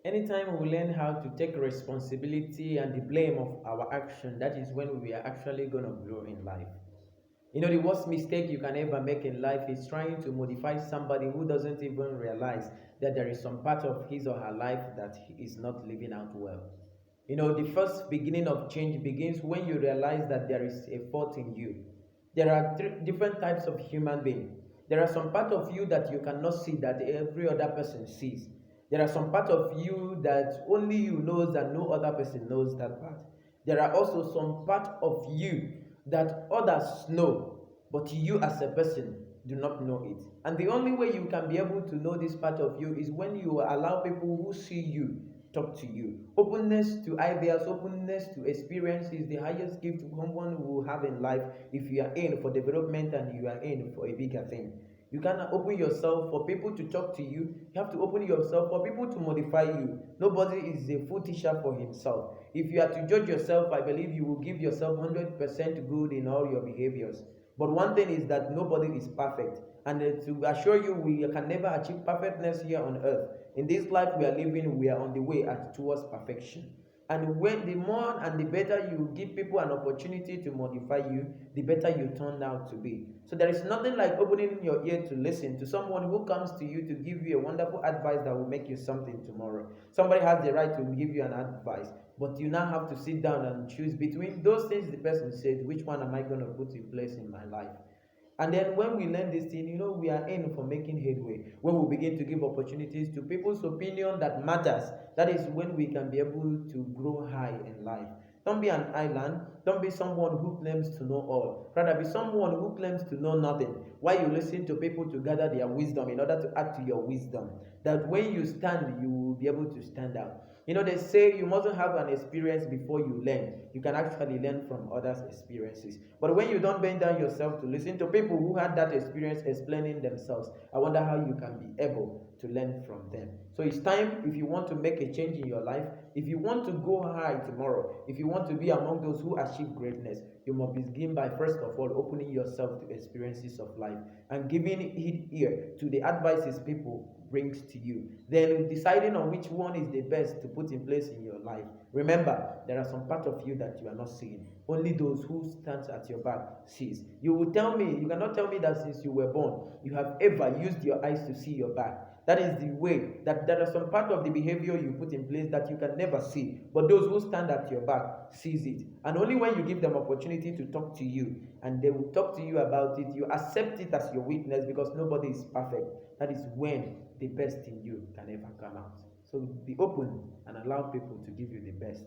Anytime we learn how to take responsibility and the blame of our action, that is when we are actually going to grow in life. The worst mistake you can ever make in life is trying to modify somebody who doesn't even realize that there is some part of his or her life that he is not living out well. The first beginning of change begins when you realize that there is a fault in you. There are different types of human being. There are some part of you that you cannot see that every other person sees. There are some part of you that only you knows and no other person knows that part. There are also some part of you that others know, but you as a person do not know it. And the only way you can be able to know this part of you is when you allow people who see you talk to you. Openness to ideas, openness to experience is the highest gift someone will have in life if you are in for development and you are in for a bigger thing. You cannot open yourself for people to talk to you. You have to open yourself for people to modify you. Nobody is a full teacher for himself. If you are to judge yourself, I believe you will give yourself 100% good in all your behaviors. But one thing is that nobody is perfect. And to assure you, we can never achieve perfectness here on earth. In this life we are living, we are on the way towards perfection. And when the more and the better you give people an opportunity to modify you, the better you turn out to be. So there is nothing like opening your ear to listen to someone who comes to you to give you a wonderful advice that will make you something tomorrow. Somebody has the right to give you an advice, but you now have to sit down and choose between those things the person said, which one am I going to put in place in my life? And then when we learn this thing, we are in for making headway. When we begin to give opportunities to people's opinion that matters, that is when we can be able to grow high in life. Don't be an island. Don't be someone who claims to know all. Rather, be someone who claims to know nothing. While you listen to people to gather their wisdom in order to add to your wisdom. That when you stand, you will be able to stand out. They say you mustn't have an experience before you learn. You can actually learn from others' experiences. But when you don't bend down yourself to listen to people who had that experience explaining themselves, I wonder how you can be able to learn from them. So it's time, if you want to make a change in your life, if you want to go high tomorrow, if you want to be among those who achieve greatness, you must begin by first of all opening yourself to experiences of life and giving heed ear to the advices people brings to you, then deciding on which one is the best to put in place in your life. Remember, there are some part of you that you are not seeing. Only those who stands at your back sees. You cannot tell me that since you were born you have ever used your eyes to see your back. That is the way that there are some part of the behavior you put in place that you can never see, but those who stand at your back sees it. And only when you give them opportunity to talk to you and they will talk to you about it, you accept it as your weakness because nobody is perfect. That is when the best in you can ever come out. So be open and allow people to give you the best.